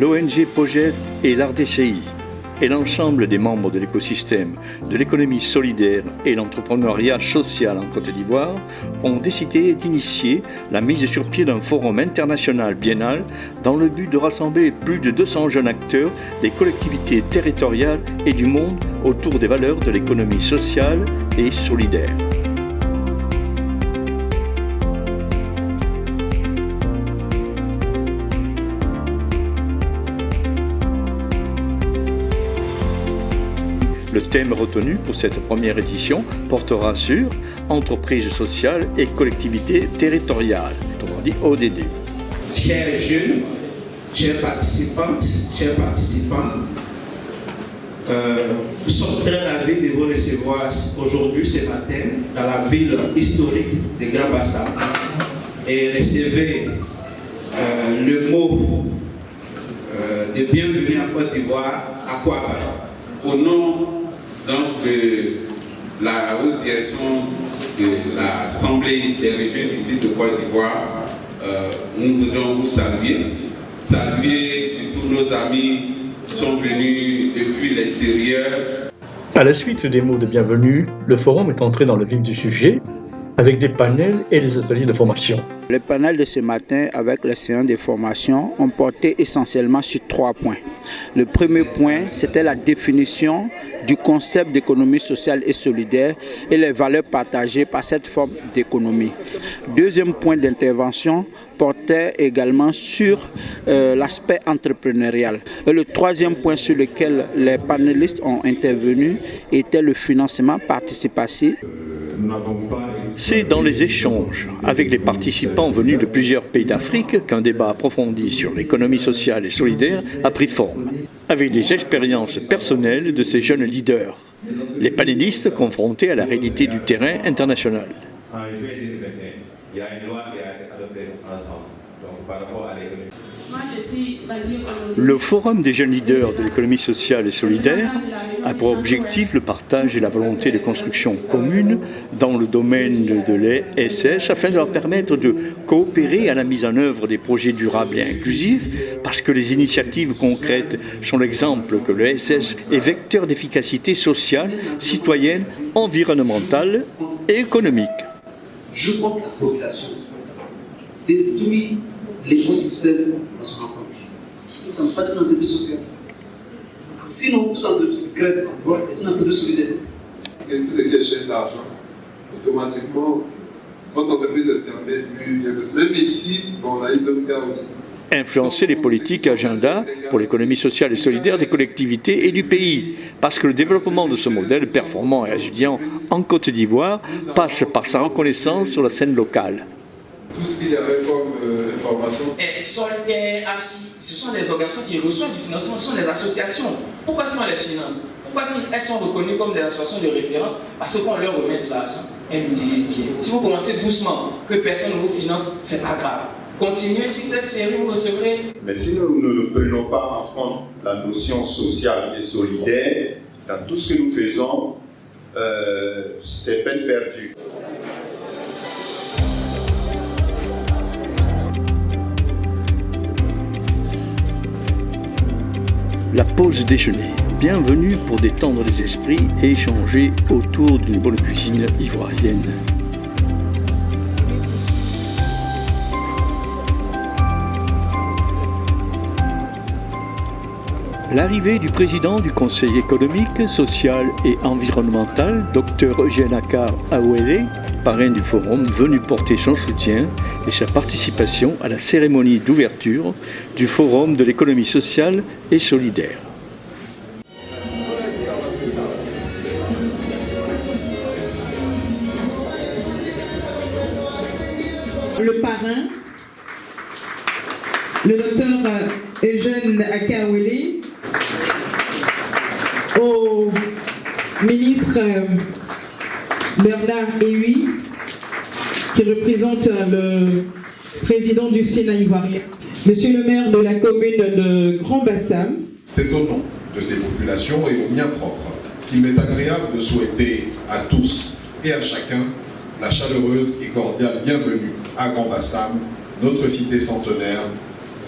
l'ONG Projet et l'ARDCI et l'ensemble des membres de l'écosystème de l'économie solidaire et l'entrepreneuriat social en Côte d'Ivoire ont décidé d'initier la mise sur pied d'un forum international biennal dans le but de rassembler plus de 200 jeunes acteurs des collectivités territoriales et du monde autour des valeurs de l'économie sociale et solidaire. Le thème retenu pour cette première édition portera sur entreprises sociales et collectivités territoriales, autrement dit ODD. Chers jeunes, chères participantes, chers participants, nous sommes très ravis de vous recevoir aujourd'hui, ce matin, dans la ville historique de Grand Bassam et recevez le mot de bienvenue en Côte d'Ivoire à Kouaba. Au nom donc de la haute direction de l'Assemblée des régions d'ici de Côte d'Ivoire, nous voudrions vous saluer tous nos amis qui sont venus depuis l'extérieur. À la suite des mots de bienvenue, le forum est entré dans le vif du sujet avec des panels et des ateliers de formation. Les panels de ce matin avec les séances de formation ont porté essentiellement sur 3 points. Le premier point, c'était la définition du concept d'économie sociale et solidaire et les valeurs partagées par cette forme d'économie. Deuxième point d'intervention portait également sur l'aspect entrepreneurial. Et le troisième point sur lequel les panélistes ont intervenu était le financement participatif. C'est dans les échanges avec les participants venus de plusieurs pays d'Afrique qu'un débat approfondi sur l'économie sociale et solidaire a pris forme, avec des expériences personnelles de ces jeunes leaders, les panélistes confrontés à la réalité du terrain international. Il y a une loi qui a été adoptée en ce sens, donc par rapport à l'économie. Le Forum des jeunes leaders de l'économie sociale et solidaire a pour objectif le partage et la volonté de construction commune dans le domaine de l'ESS afin de leur permettre de coopérer à la mise en œuvre des projets durables et inclusifs parce que les initiatives concrètes sont l'exemple que l'ESS est vecteur d'efficacité sociale, citoyenne, environnementale et économique. Je porte la population, détruit l'écosystème dans son ensemble. Ça ne peut pas être une entreprise sociale. Sinon, toute entreprise qui crée l'emploi est une entreprise solidaire. Et tout ce qui est chaîne d'argent, automatiquement, votre entreprise est fermée, même ici, on a eu d'autres cas aussi. Influencer les politiques agenda pour l'économie sociale et solidaire des collectivités et du pays. Parce que le développement de ce modèle performant et résilient en Côte d'Ivoire passe par sa reconnaissance sur la scène locale. Tout ce qu'il y avait comme information. Solitaire, AFSI, ce sont des organisations qui reçoivent du financement, ce sont des associations. Pourquoi est-ce qu'on les finance? Pourquoi elles sont reconnues comme des associations de référence? Parce qu'on leur remet de l'argent, elles l'utilisent bien. Si vous commencez doucement, que personne ne vous finance, c'est pas grave. Continuez, si vous êtes sérieux, vous recevrez. Mais si nous ne prenons pas en compte la notion sociale et solidaire, dans tout ce que nous faisons, c'est peine perdue. La pause déjeuner. Bienvenue pour détendre les esprits et échanger autour d'une bonne cuisine ivoirienne. L'arrivée du président du Conseil économique, social et environnemental, Dr Eugène Akar Awele, parrain du forum, venu porter son soutien et sa participation à la cérémonie d'ouverture du Forum de l'économie sociale et solidaire. Le parrain, le docteur Eugène Akar Awele, au ministre Bernard Ehui, qui représente le président du Sénat ivoirien, monsieur le maire de la commune de Grand Bassam. C'est au nom de ces populations et au mien propre qu'il m'est agréable de souhaiter à tous et à chacun la chaleureuse et cordiale bienvenue à Grand Bassam, notre cité centenaire,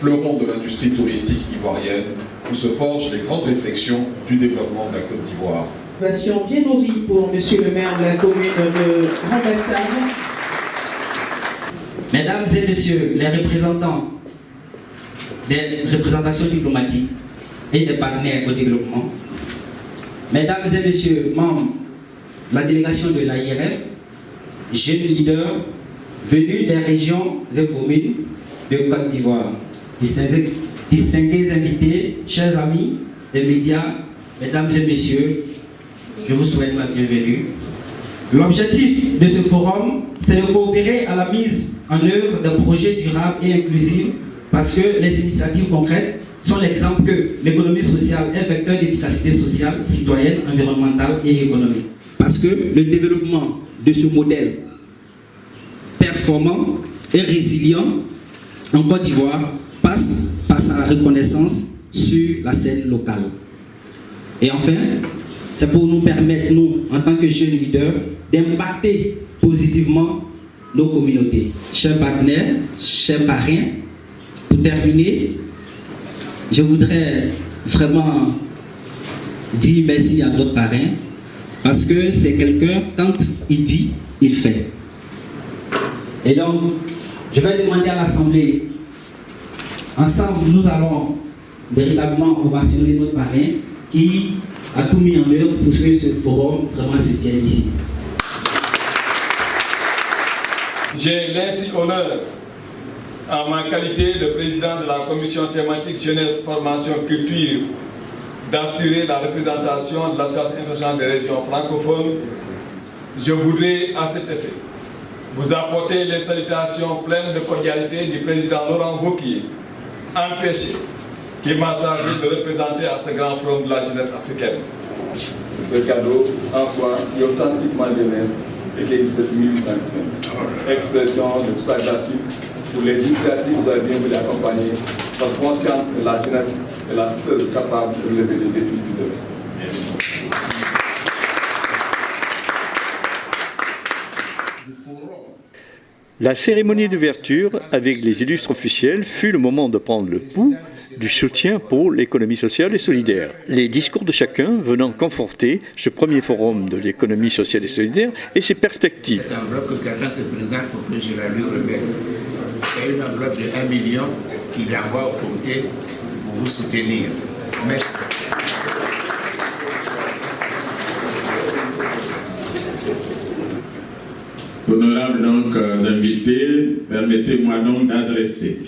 fleuron de l'industrie touristique ivoirienne, où se forgent les grandes réflexions du développement de la Côte d'Ivoire. Ovation bien nourrie pour Monsieur le maire de la commune de Grand-Bassam. Mesdames et Messieurs les représentants des représentations diplomatiques et des partenaires au développement, Mesdames et Messieurs membres de la délégation de l'AIRF, jeunes leaders venus des régions et communes de Côte d'Ivoire, distingués invités, chers amis des médias, Mesdames et Messieurs, je vous souhaite la bienvenue. L'objectif de ce forum, c'est de coopérer à la mise en œuvre d'un projet durable et inclusif parce que les initiatives concrètes sont l'exemple que l'économie sociale est vecteur d'efficacité sociale, citoyenne, environnementale et économique. Parce que le développement de ce modèle performant et résilient en Côte d'Ivoire passe par sa reconnaissance sur la scène locale. Et enfin, c'est pour nous permettre, nous, en tant que jeunes leaders, d'impacter positivement nos communautés. Chers partenaires, chers parrains, pour terminer, je voudrais vraiment dire merci à notre parrain, parce que c'est quelqu'un, quand il dit, il fait. Et donc, je vais demander à l'Assemblée, ensemble, nous allons véritablement ovationner notre parrain qui a tout mis en œuvre pour que ce forum vraiment se tienne ici. J'ai l'insi honneur, en ma qualité de président de la commission thématique jeunesse, formation, culture, d'assurer la représentation de l'Association internationale des régions francophones. Je voudrais à cet effet vous apporter les salutations pleines de cordialité du président Laurent Wauquiez, empêché, qui m'a chargé de représenter à ce grand forum de la jeunesse africaine. Ce cadeau en soi est authentiquement jeunesse et qui existe depuis 1815. Expression de tout sa gratitude pour les initiatives que vous avez bien voulu accompagner, notre conscience que la jeunesse est la seule capable de relever les défis du demain. Merci. La cérémonie d'ouverture avec les illustres officiels fut le moment de prendre le pouls du soutien pour l'économie sociale et solidaire. Les discours de chacun venant conforter ce premier forum de l'économie sociale et solidaire et ses perspectives. Cette enveloppe que quelqu'un se présente pour que je la lui remette, c'est une enveloppe de 1 million qu'il envoie au comité pour vous soutenir. Merci. Honorables donc invités, permettez-moi donc d'adresser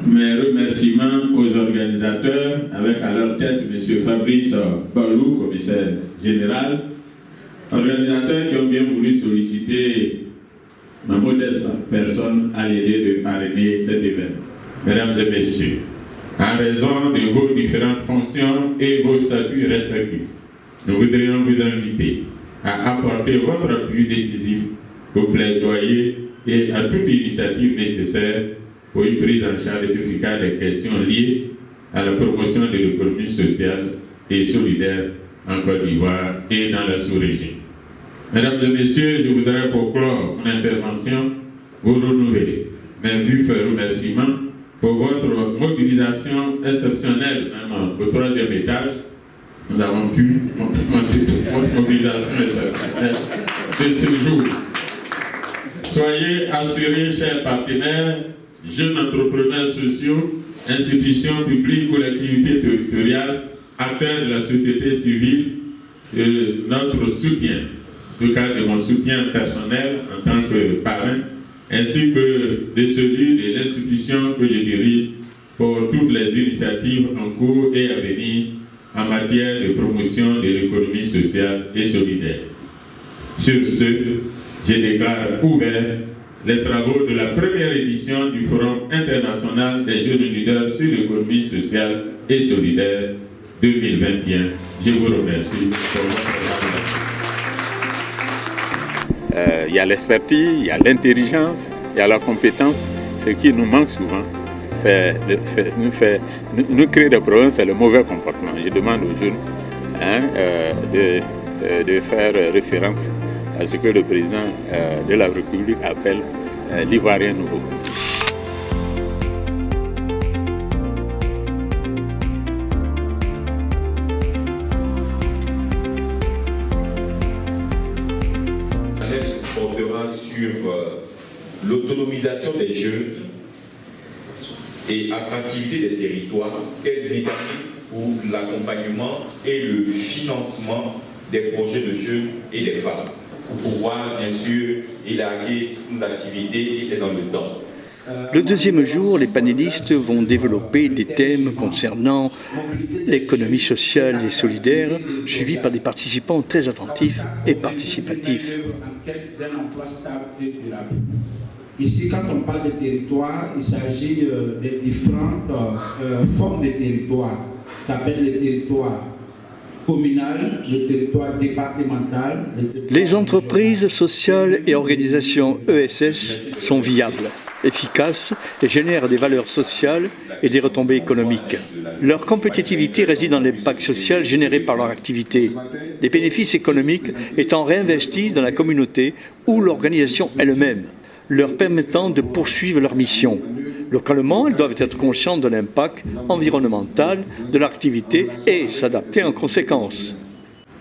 mes remerciements aux organisateurs, avec à leur tête M. Fabrice Balou, commissaire général, organisateurs qui ont bien voulu solliciter ma modeste personne à l'idée de parrainer cet événement. Mesdames et messieurs, en raison de vos différentes fonctions et vos statuts respectifs, nous voudrions vous inviter à apporter votre appui décisif au plaidoyer et à toute initiative nécessaire pour une prise en charge efficace des questions liées à la promotion de l'économie sociale et solidaire en Côte d'Ivoire et dans la sous-région. Mesdames et messieurs, je voudrais pour clore mon intervention vous renouveler mes vifs remerciements pour votre mobilisation exceptionnelle, même au 3e étage. Nous avons pu monter votre mobilisation exceptionnelle de ce jour. Soyez assurés, chers partenaires, jeunes entrepreneurs sociaux, institutions publiques, collectivités territoriales, acteurs de la société civile, de notre soutien, en tout cas de mon soutien personnel en tant que parrain, ainsi que de celui de l'institution que je dirige pour toutes les initiatives en cours et à venir en matière de promotion de l'économie sociale et solidaire. Sur ce, je déclare ouvert les travaux de la première édition du Forum international des jeunes leaders sur l'économie sociale et solidaire 2021. Je vous remercie pour votre attention. Il y a l'expertise, il y a l'intelligence, il y a la compétence. Ce qui nous manque souvent, nous créer des problèmes, c'est le mauvais comportement. Je demande aux jeunes de faire référence à ce que le président de la République appelle l'Ivoirien nouveau. autonomisation des jeunes et attractivité des territoires, quel mécanisme pour l'accompagnement et le financement des projets de jeunes et des femmes, pour pouvoir bien sûr élargir nos activités et dans le temps. Le deuxième jour, les panélistes vont développer des thèmes concernant l'économie sociale et solidaire, suivis par des participants très attentifs et participatifs. Ici, quand on parle de territoire, il s'agit des différentes formes de territoire. Ça s'appelle le territoire communal, le territoire départemental. Les entreprises sociales et organisations ESS sont viables, efficaces et génèrent des valeurs sociales et des retombées économiques. Leur compétitivité réside dans l'impact social généré par leur activité, les bénéfices économiques étant réinvestis dans la communauté ou l'organisation elle-même, leur permettant de poursuivre leur mission. Localement, elles doivent être conscientes de l'impact environnemental de l'activité et s'adapter en conséquence.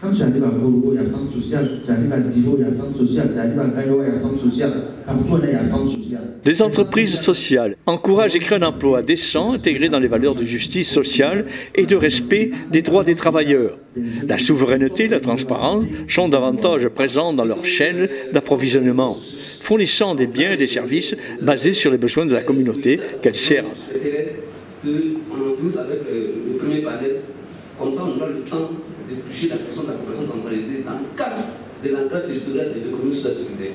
Quand tu arrives à Goro, il y a centre social, tu arrives à Divo, il y a centre social, tu arrives à Gaïo, il y a centre social, partout il y a centre social. Les entreprises sociales encouragent et créent un emploi décent, intégré dans les valeurs de justice sociale et de respect des droits des travailleurs. La souveraineté et la transparence sont davantage présents dans leur chaîne d'approvisionnement, fournissant des biens et des services basés sur les besoins de la communauté qu'elles servent. On finisse avec le premier panel, comme ça on aura le temps d'éplucher la question de la compétence centralisée dans le cadre de l'ancrage territorial de l'économie sociale solidaire.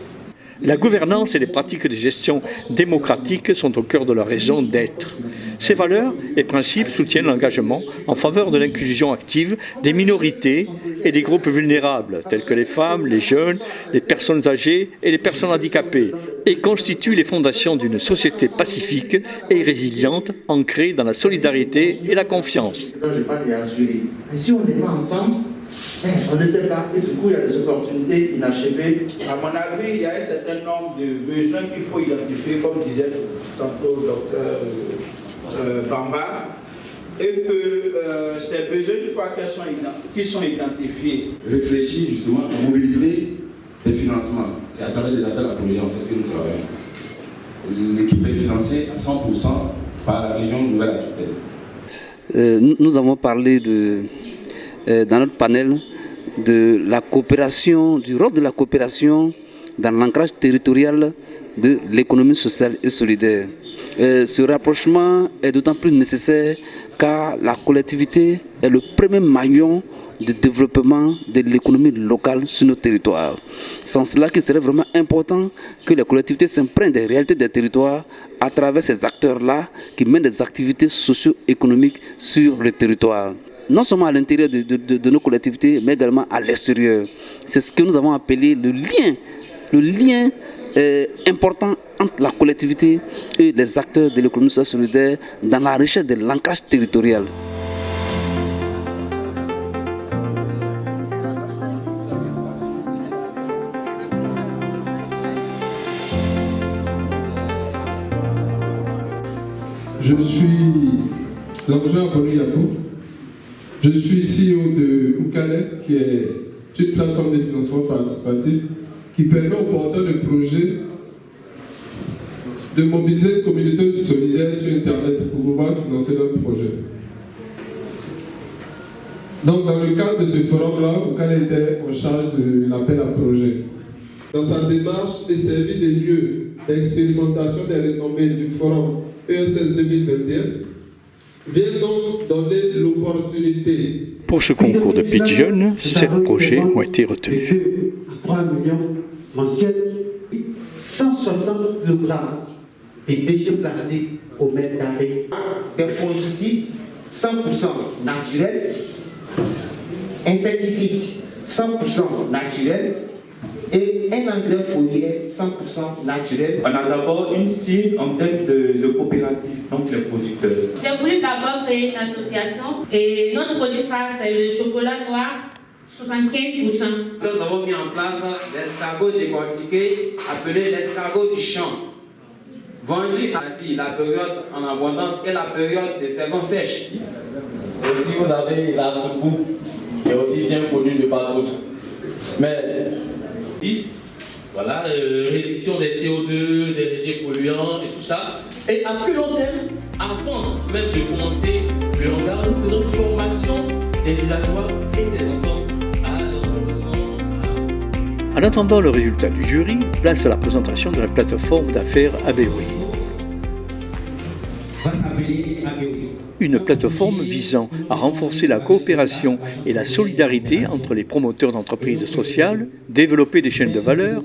La gouvernance et les pratiques de gestion démocratique sont au cœur de leur raison d'être. Ces valeurs et principes soutiennent l'engagement en faveur de l'inclusion active des minorités et des groupes vulnérables, tels que les femmes, les jeunes, les personnes âgées et les personnes handicapées, et constituent les fondations d'une société pacifique et résiliente, ancrée dans la solidarité et la confiance. Et si on n'est pas ensemble, on ne sait pas, et du coup il y a des opportunités inachevées. À mon avis, il y a un certain nombre de besoins qu'il faut identifier, comme disait tantôt le docteur Bamba, et que ces besoins, une fois qu'ils sont identifiés, réfléchir justement à mobiliser des financements. C'est à travers des appels à projets en fait que nous travaillons. L'équipe est financée à 100% par la région Nouvelle-Aquitaine. Nous avons parlé dans notre panel de la coopération, du rôle de la coopération dans l'ancrage territorial de l'économie sociale et solidaire. Ce rapprochement est d'autant plus nécessaire car la collectivité est le premier maillon de développement de l'économie locale sur nos territoires. Sans cela qu'il serait vraiment important que les collectivités s'imprègnent des réalités des territoires à travers ces acteurs-là qui mènent des activités socio-économiques sur le territoire. Non seulement à l'intérieur de nos collectivités, mais également à l'extérieur. C'est ce que nous avons appelé le lien important entre la collectivité et les acteurs de l'économie sociale solidaire dans la recherche de l'ancrage territorial. Je suis Jean Bonu Yabou. Je suis CEO de Oukale, qui est une plateforme de financement participatif qui permet aux porteurs de projets de mobiliser une communauté solidaire sur Internet pour pouvoir financer leurs projets. Donc, dans le cadre de ce forum-là, Oukale était en charge de l'appel à projet. Dans sa démarche de servir des lieux d'expérimentation des retombées du forum ESS 2021, vient donc donner l'opportunité. Pour ce concours de pitch jeune, 7 projets ont été retenus. 3 millions mensuels, 160 kg de déchets plastiques au mètre carré, des fongicides 100% naturels, insecticides 100% naturels et un engrais foliaire 100% naturel. On a d'abord une cible en termes de coopérative, donc les producteurs. J'ai voulu d'abord créer une association et notre produit phare c'est le chocolat noir, 75%. Nous avons mis en place l'escargot décortiqué appelé l'escargot du champ, vendu à la période en abondance et la période des saisons sèches. Aussi vous avez la toubou qui est aussi bien connue de Patros. Mais Voilà, réduction des CO2, des déchets polluants et tout ça. Et à plus long terme, avant même de commencer le hangar, nous faisons une formation des villageois et des enfants à l'environnement. En attendant le résultat du jury, place à la présentation de la plateforme d'affaires ABOI. Une plateforme visant à renforcer la coopération et la solidarité entre les promoteurs d'entreprises sociales, développer des chaînes de valeur,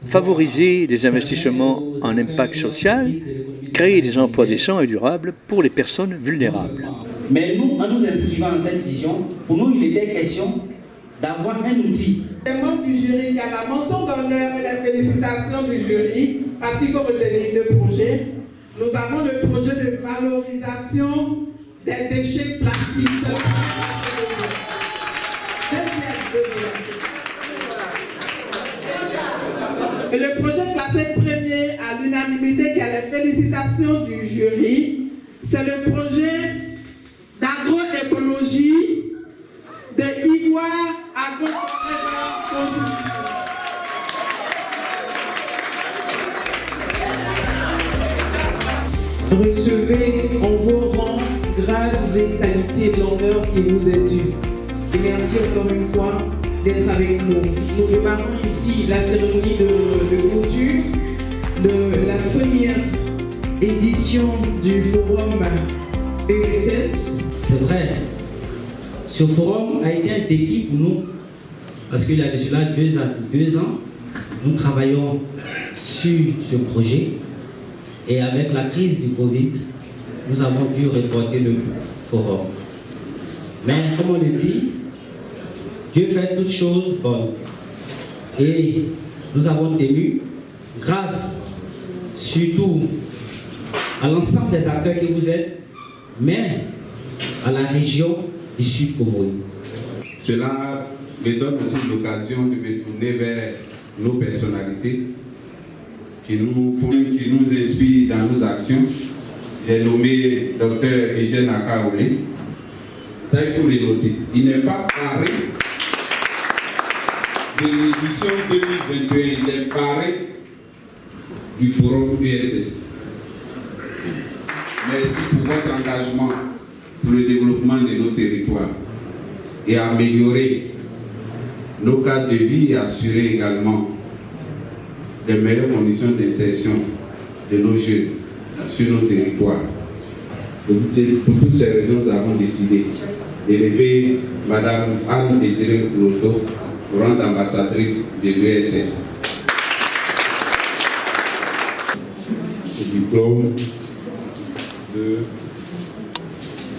favoriser des investissements en impact social, créer des emplois décents et durables pour les personnes vulnérables. Mais nous, en nous inscrivant dans cette vision, pour nous, il était question d'avoir un outil. Les membres du jury, il y a la mention d'honneur et la félicitation du jury, parce qu'il faut retenir deux projets. Nous avons le projet de valorisation des déchets plastiques. Et le projet classé premier à l'unanimité, qui a les félicitations du jury, c'est le projet d'agroécologie de Ivoire Agro-Consultation. Recevez en vos rangs, grades et qualités l'honneur qui vous est dû. Et merci encore une fois d'être avec nous. Nous démarrons ici la cérémonie de clôture de la première édition du forum ESS. C'est vrai, ce forum a été un défi pour nous, parce qu'il y a de cela 2 ans, nous travaillons sur ce projet. Et avec la crise du Covid, nous avons dû reporter le forum. Mais comme on le dit, Dieu fait toutes choses bonnes. Et nous avons tenu, grâce surtout à l'ensemble des acteurs que vous êtes, mais à la région du Sud Congo. Cela me donne aussi l'occasion de me tourner vers nos personnalités qui nous inspirent dans nos actions. J'ai nommé Dr Eugène Akaolé. Ça, il faut le noter. Il n'est pas paré de l'édition 2021, il est paré du forum ESS. Merci pour votre engagement pour le développement de nos territoires et améliorer nos cadres de vie et assurer également les meilleures conditions d'insertion de nos jeunes sur nos territoires. Pour toutes ces raisons, nous avons décidé d'élever Mme Anne Désirée Loto pour rendre ambassadrice de l'ESS. Le diplôme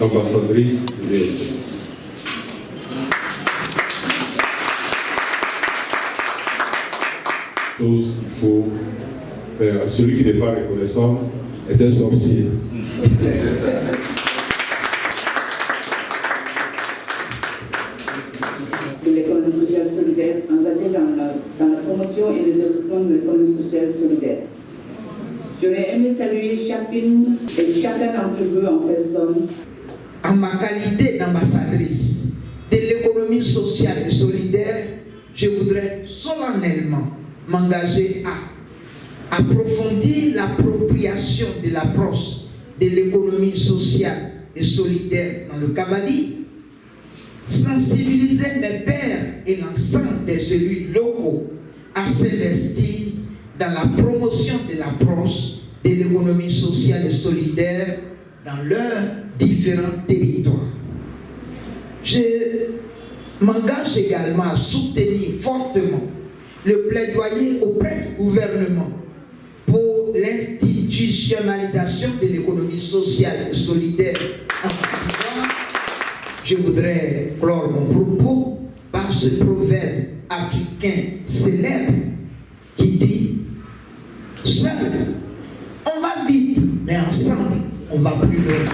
d'ambassadrice de l'ESS. Tout ce qu'il faut faire. Celui qui n'est pas reconnaissant est un sorcier. De l'économie sociale solidaire, engagée dans la promotion et le développement de l'économie sociale solidaire. J'aurais aimé saluer chacune et chacun d'entre vous en personne. En ma qualité d'ambassadrice de l'économie sociale et solidaire, je voudrais solennellement m'engager à approfondir l'appropriation de l'approche de l'économie sociale et solidaire dans le Cavadi, sensibiliser mes pairs et l'ensemble des élus locaux à s'investir dans la promotion de l'approche de l'économie sociale et solidaire dans leurs différents territoires. Je m'engage également à soutenir fortement le plaidoyer auprès du gouvernement pour l'institutionnalisation de l'économie sociale et solidaire en Côte d'Ivoire. Je voudrais clore mon propos par ce proverbe africain célèbre qui dit « Seul, on va vite, mais ensemble, on va plus loin ».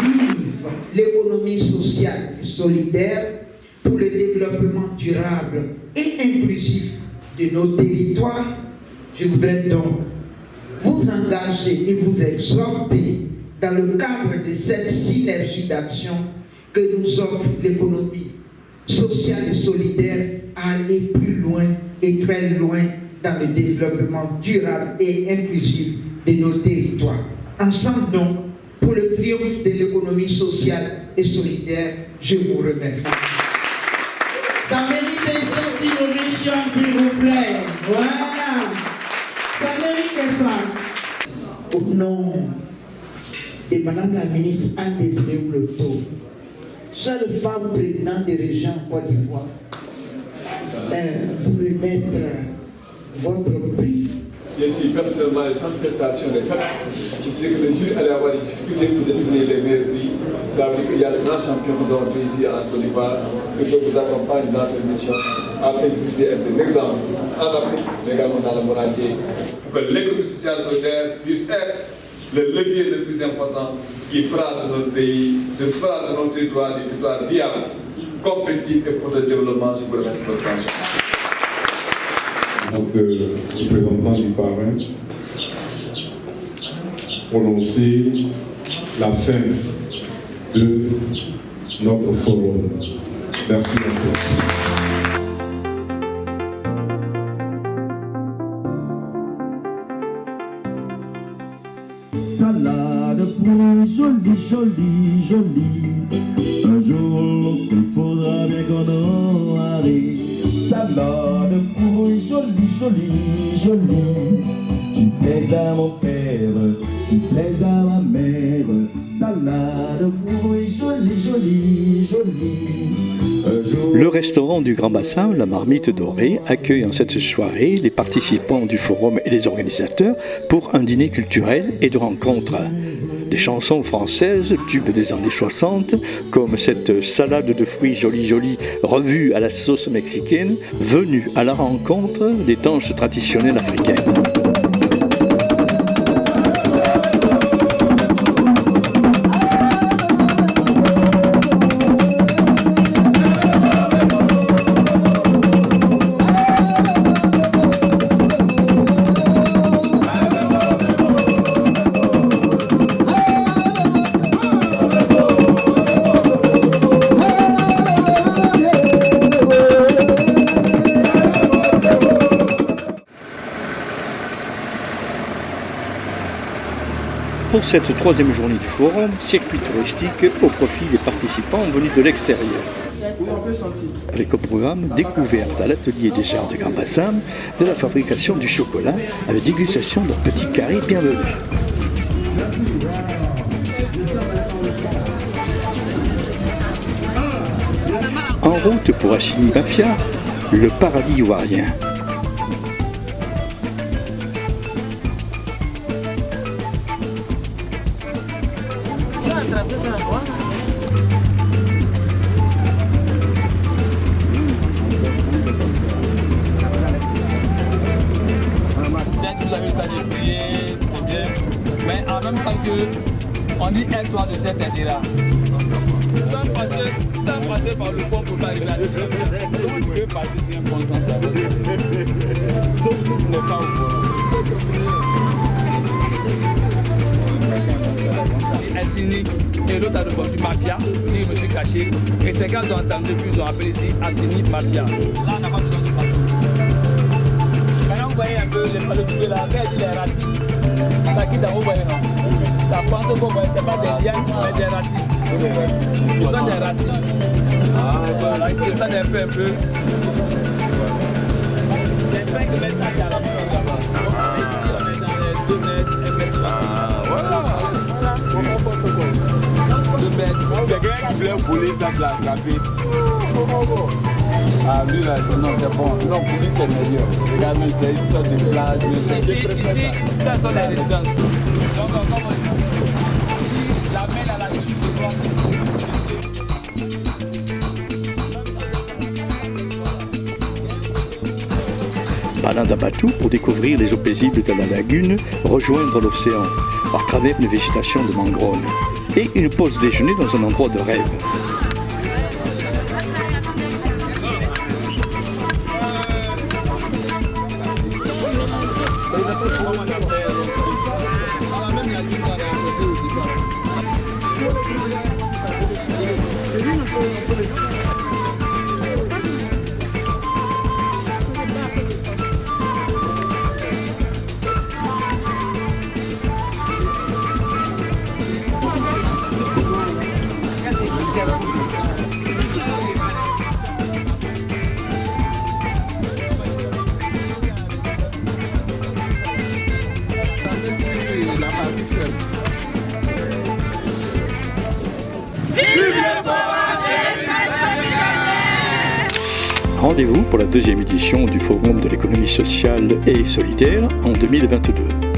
Vive l'économie sociale et solidaire pour le développement durable et inclusif de nos territoires. Je voudrais donc vous engager et vous exhorter dans le cadre de cette synergie d'action que nous offre l'économie sociale et solidaire à à aller plus loin et très loin dans le développement durable et inclusif de nos territoires. Ensemble donc, pour le triomphe de l'économie sociale et solidaire, je vous remercie. Ça mérite une sortie d'innovation, s'il vous plaît. Voilà. Ça mérite ça. Au nom de Madame la ministre Anne-Désirée Mouleto, seule femme présidente des régions en Côte d'Ivoire, vous remettre votre prix. Je suis personnellement une grande prestation de ça. Je disais que le jury allait avoir des difficultés pour déterminer les meilleurs prix. Ça veut dire qu'il y a de grands champions que nous avons fait ici en Côte d'Ivoire qui vous accompagnent dans cette mission afin que vous puissiez être un exemple en Afrique, mais également dans le monde entier. Pour que l'économie sociale solidaire puisse être le levier le plus important qui fera de notre pays, qui fera de notre territoire des territoires viables, compétitifs et pour le développement. Je vous remercie de votre attention. Donc, le représentant du parrain prononcer la fin de notre forum. Merci beaucoup. Salade pour jolie, jolie. Un jour, il faudra bien qu'on arrive. Salade pour jolie, jolie. Tu plais à mon père, tu plais à ma mère. Salade pour jolie, jolie. Le restaurant du Grand Bassin, la Marmite Dorée, accueille en cette soirée les participants du forum et les organisateurs pour un dîner culturel et de rencontres. Des chansons françaises, tubes des années 60, comme cette salade de fruits jolie revue à la sauce mexicaine, venue à la rencontre des danses traditionnelles africaines. Pour cette troisième journée du forum, circuit touristique au profit des participants venus de l'extérieur. Avec au programme découverte à l'atelier des arts du Grand Bassin de la fabrication du chocolat avec dégustation d'un petit carré bienvenu. En route pour Assini Mafia, le paradis ivoirien. On dit aide-toi de cette aide-là. Sans passer par le pont pour pas arriver à ce niveau. Comment tu peux passer sur un pont sans savoir? Sauf si tu n'es pas au pont. Assini et l'autre a répondu Mafia. Je me suis caché. Et c'est quand ils ont entendu, puis ils ont appelé ici Assini Mafia. Là, on n'a pas besoin de partout. Maintenant, vous voyez un peu le truc là, quand il dit les racines, ça quitte en haut, vous voyez non? Ça pense qu'on voit, c'est pas des liens, mais des racines. Ce sont des racines. Voilà, ils descendent un peu. Les 5 mètres, ça c'est à la main là-bas. Ici, on est dans les 2 mètres, 1 mètre. Voilà. 2 mètres. C'est quelqu'un qui voulait voler ça, qui l'a attrapé. Ah, lui là, non, c'est bon. Non, pour lui, c'est meilleur. Regarde, c'est une sorte de plage. Ici, ça sont des résidences. Donc, comme la main à la gueule, c'est bon. Balade à bateau pour découvrir les eaux paisibles de la lagune, rejoindre l'océan à travers une végétation de mangroves et une pause déjeuner dans un endroit de rêve. Rendez-vous pour la deuxième édition du Forum de l'économie sociale et solidaire en 2022.